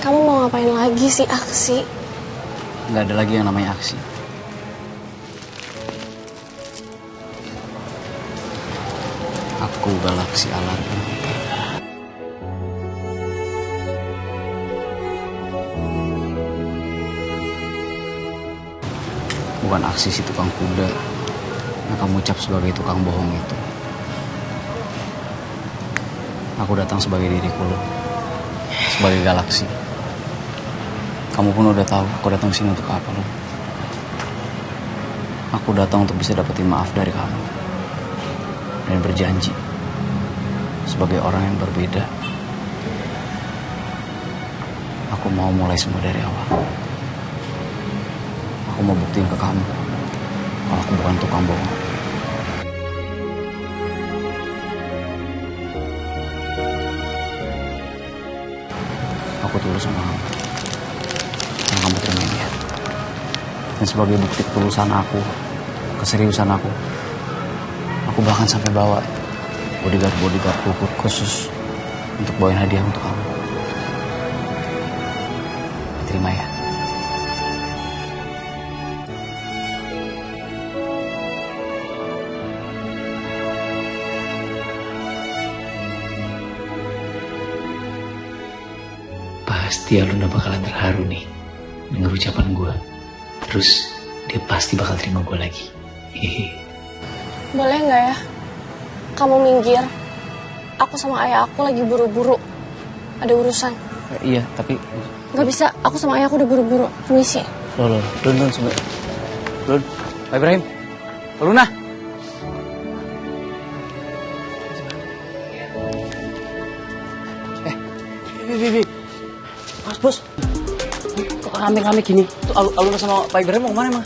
Kamu mau ngapain lagi sih aksi? Nggak ada lagi yang namanya aksi. Aku Galaksi Alarm. Bukan aksi si tukang kuda yang kamu ucap sebagai tukang bohong itu. Aku datang sebagai diriku loh, sebagai Galaksi. Kamu pun udah tahu aku datang sini untuk apa loh. Aku datang untuk bisa dapetin maaf dari kamu dan berjanji sebagai orang yang berbeda. Aku mau mulai semua dari awal. Aku mau buktiin ke kamu kalau aku bukan tukang bohong. Aku tulus sama kamu. Dan kamu terima ini ya. Dan sebagai bukti ketulusan aku, keseriusan aku bahkan sampai bawa bodyguard khusus untuk bawain hadiah untuk kamu. Terima ya. Pasti Aluna bakalan terharu nih denger ucapan gue. Terus dia pasti bakal terima gue lagi. Hehe. Boleh nggak ya? Kamu minggir. Aku sama ayah aku lagi buru-buru. Ada urusan. Iya, tapi Nggak bisa, aku sama ayah aku udah buru-buru. Permisi. Loh, Lun, sebentar. Lun, Pak Ibrahim. Luna. Vivi. Mas, Bos. Kok rame-rame gini? Tuh Aluna sama Pak Ibrahim mau kemana emang?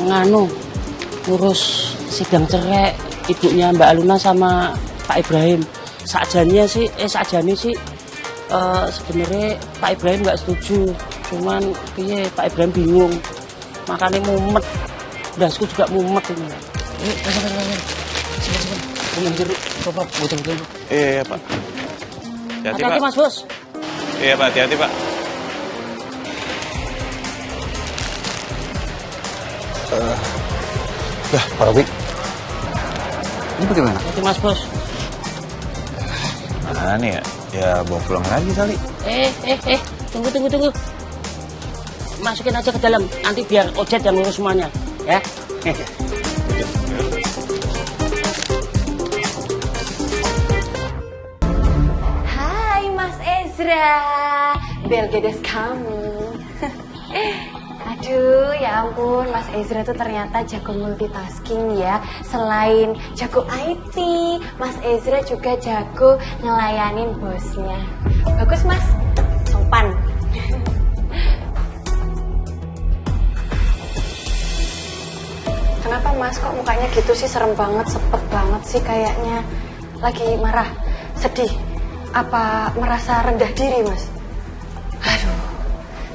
Nganu ngurus sidang cerai ibunya Mbak Aluna sama Pak Ibrahim. Sakjane sih sebenarnya Pak Ibrahim nggak setuju. Cuman piye Pak Ibrahim bingung. Makanya mumet. Dasku juga mumet ini. Sini. Coba bocor. Iya, Pak. Hati-hati Mas Bos. Iya, Pak. Hati-hati, Pak. Pak Robi. Ini bagaimana? Hati Mas Bos. Mana nih ya? Ya bawa pulang lagi kali. Tunggu. Masukin aja ke dalam. Nanti biar Ojek yang ngurus semuanya, ya. Hai Mas Ezra, Belgedes kami. Aduh, ya ampun, Mas Ezra tuh ternyata jago multitasking ya. Selain jago IT, Mas Ezra juga jago ngelayanin bosnya. Bagus Mas, sopan. Kenapa Mas, kok mukanya gitu sih? Serem banget, sepet banget sih kayaknya. Lagi marah, sedih, apa merasa rendah diri Mas? Aduh,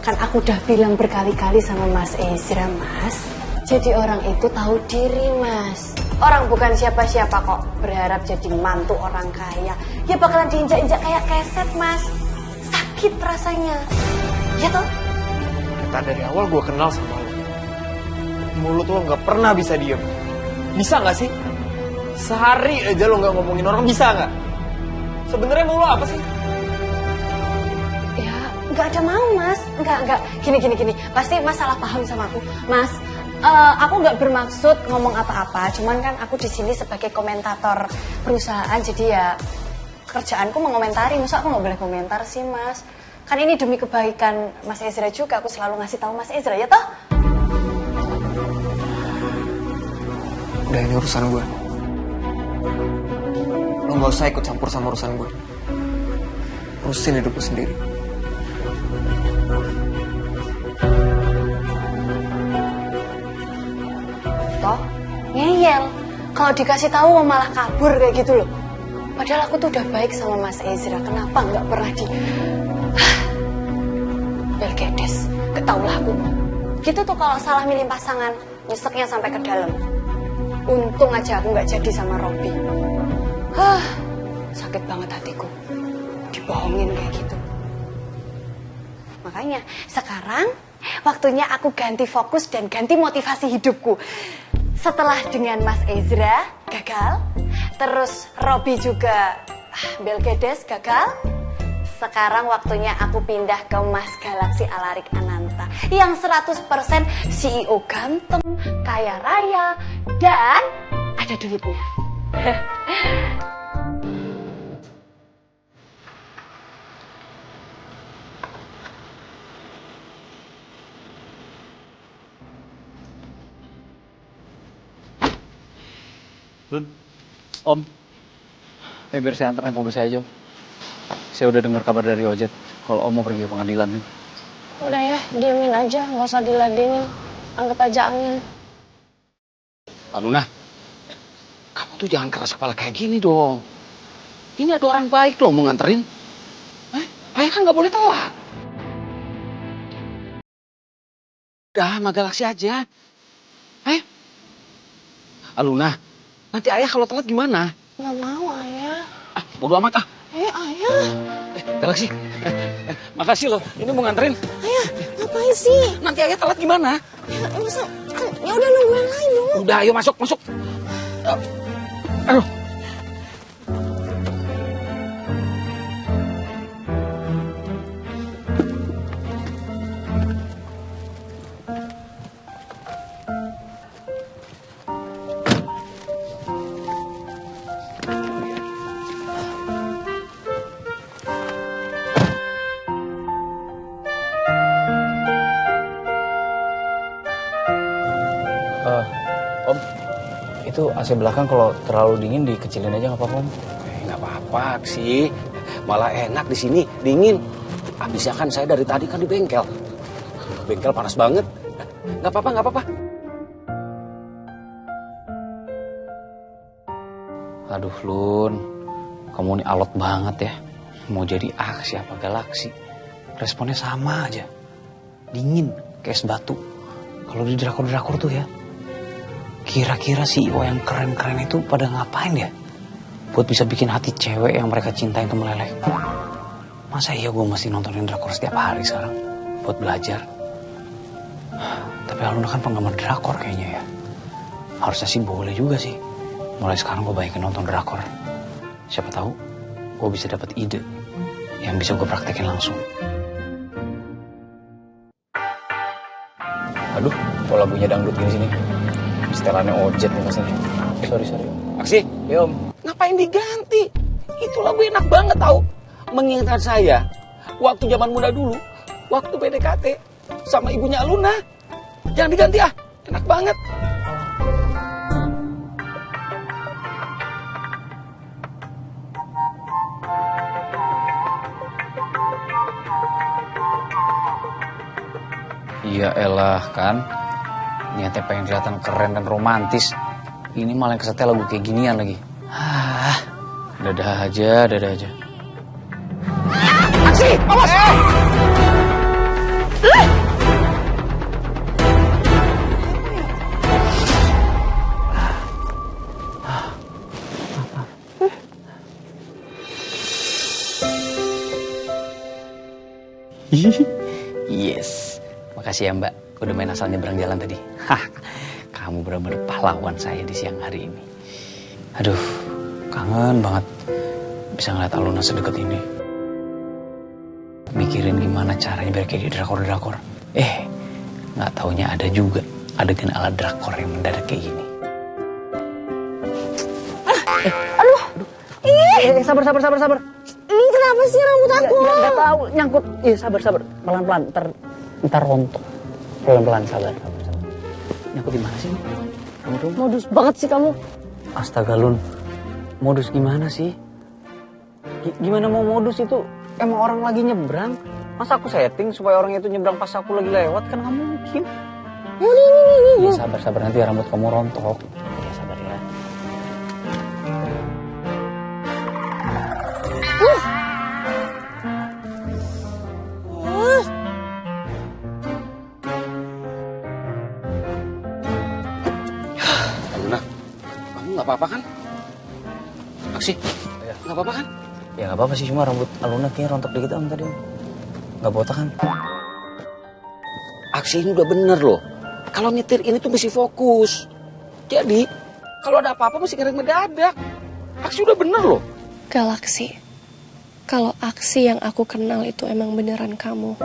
kan aku udah bilang berkali-kali sama Mas Ezra Mas. Jadi orang itu tahu diri Mas. Orang bukan siapa-siapa kok berharap jadi mantu orang kaya. Ya bakalan diinjak-injak kayak keset Mas. Sakit rasanya. Ya toh? Dari awal gue kenal sama lo. Mulut lo gak pernah bisa diem. Bisa gak sih? Sehari aja lo gak ngomongin orang, bisa gak? Sebenarnya mau lo apa sih? Ya, nggak ada mau Mas. Nggak. Gini. Pasti Mas salah paham sama aku. Mas, aku nggak bermaksud ngomong apa-apa. Cuman kan aku di sini sebagai komentator perusahaan. Jadi ya kerjaanku mengomentari. Masa aku nggak boleh komentar sih Mas? Kan ini demi kebaikan Mas Ezra juga. Aku selalu ngasih tahu Mas Ezra, ya toh? Udah, ini urusan gue. Lo gak usah ikut campur sama urusan gue. Urusin hidup lo sendiri. Toh, ngeyel. Kalau dikasih tahu malah kabur kayak gitu loh. Padahal aku tuh udah baik sama Mas Ezra. Kenapa nggak pernah di... Belgedes, ketaulah aku. Gitu tuh kalau salah milih pasangan, nyeseknya sampai ke dalam. Untung aja aku nggak jadi sama Robby. Sakit banget hatiku. Dibohongin kayak gitu. Makanya sekarang waktunya aku ganti fokus dan ganti motivasi hidupku. Setelah dengan Mas Ezra gagal, terus Robby juga Belgedes gagal. Sekarang waktunya aku pindah ke Mas Galaksi Alarik Ananta yang 100% CEO ganteng, kaya raya, dan ada duitnya. Lun, Om. Biar saya antar mobil saya aja, Om. Saya udah dengar kabar dari Ojek kalau Om mau pergi ke pengadilan nih. Udah ya, diemin aja, nggak usah diladenin. Anggap aja angin. Luna, kamu tuh jangan keras kepala kayak gini dong. Ini ada orang baik loh mau nganterin. Ayah kan nggak boleh telat. Udah, sama Galaksi aja. Luna, nanti ayah kalau telat gimana? Nggak mau, Ayah. Bodo amat ah. Ayah. Galaksi, makasih loh. Ini mau nganterin. Ayah, ngapain sih? Nanti ayah telat gimana? Masa, ya udah nunggu yang lain dulu. Udah, ayo masuk. Aduh. Om, itu AC belakang kalau terlalu dingin dikecilin aja nggak apa-apa, Om? Nggak apa-apa sih, malah enak di sini, dingin. Habisnya kan saya dari tadi kan di bengkel. Bengkel panas banget. Nggak apa-apa. Aduh, Lun. Kamu ini alot banget ya. Mau jadi aksi apa Galaksi. Responnya sama aja. Dingin, kayak es batu. Kalau di drakor-drakor tuh ya. Kira-kira CEO yang keren-keren itu pada ngapain ya? Buat bisa bikin hati cewek yang mereka cintai itu meleleh. Masa iya gue mesti nontonin drakor setiap hari sekarang? Buat belajar. Tapi Aluna kan penggemar drakor kayaknya ya. Harusnya sih boleh juga sih. Mulai sekarang gue banyakin nonton drakor. Siapa tahu gue bisa dapat ide yang bisa gue praktekin langsung. Aduh, kok lagunya dangdut gini sini? Setelannya Ojek nih pastinya. Sorry. Aksi, Ya, Om. ngapain diganti? Itu lagu enak banget tau. Mengingatkan saya, waktu zaman muda dulu, waktu PDKT sama ibunya Aluna. Jangan diganti ah, enak banget. Iya elah kan. Niatnya pengen kelihatan keren dan romantis. Ini malah yang kesetnya lagu kayak ginian lagi. Dadah aja. Aksi, awas! Yes. Makasih ya Mbak. Udah main asal nyebrang jalan tadi. Kamu benar-benar pahlawan saya di siang hari ini. Aduh, kangen banget bisa ngeliat Aluna sedekat ini. Mikirin gimana caranya biar kayak di drakor-drakor. Nggak taunya ada juga adegan ala drakor yang mendadak kayak gini. Sabar. Ini kenapa sih rambut aku? Nggak tahu, nyangkut. Sabar. Pelan-pelan, ntar rontok. Pelan-pelan, sabar. Nyangkut di mana sih? Rambut. Modus banget sih kamu. Astaga, Lun. Modus gimana sih? Gimana mau modus itu? Emang orang lagi nyebrang. Masa aku setting supaya orang itu nyebrang pas aku lagi lewat? Kan nggak mungkin. Ini. Ya, sabar. Nanti rambut kamu rontok. Ya, sabar ya. Aluna, kamu nggak apa-apa kan? Aksi, nggak apa-apa kan? Ya nggak apa-apa sih, cuma rambut Aluna kayaknya rontok dikit Om tadi Om. Nggak botak kan? Aksi ini udah bener loh. Kalau nyetir ini tuh mesti fokus. Jadi, kalau ada apa-apa mesti ngerem mendadak. Aksi udah bener loh. Galaksi, kalau aksi yang aku kenal itu emang beneran kamu,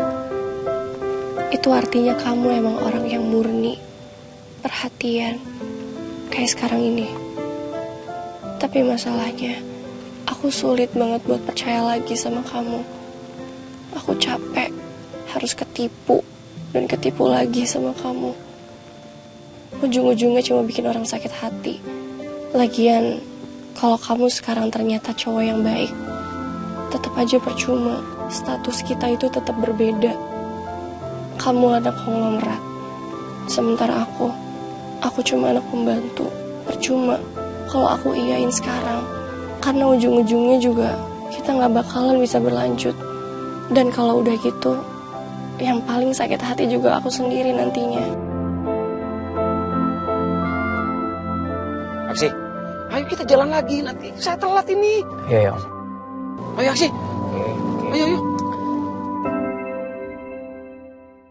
itu artinya kamu emang orang yang murni, perhatian, kayak sekarang ini. Tapi masalahnya, aku sulit banget buat percaya lagi sama kamu. Aku capek, harus ketipu, dan ketipu lagi sama kamu. Ujung-ujungnya cuma bikin orang sakit hati. Lagian, kalau kamu sekarang ternyata cowok yang baik, tetap aja percuma. Status kita itu tetap berbeda. Kamu anak konglomerat, sementara aku cuma anak pembantu. Percuma kalau aku iyain sekarang, karena ujung-ujungnya juga kita nggak bakalan bisa berlanjut. Dan kalau udah gitu, yang paling sakit hati juga aku sendiri nantinya. Aksi, ayo kita jalan lagi, nanti saya telat ini. Iya, ya. Ayo Aksi, ayo.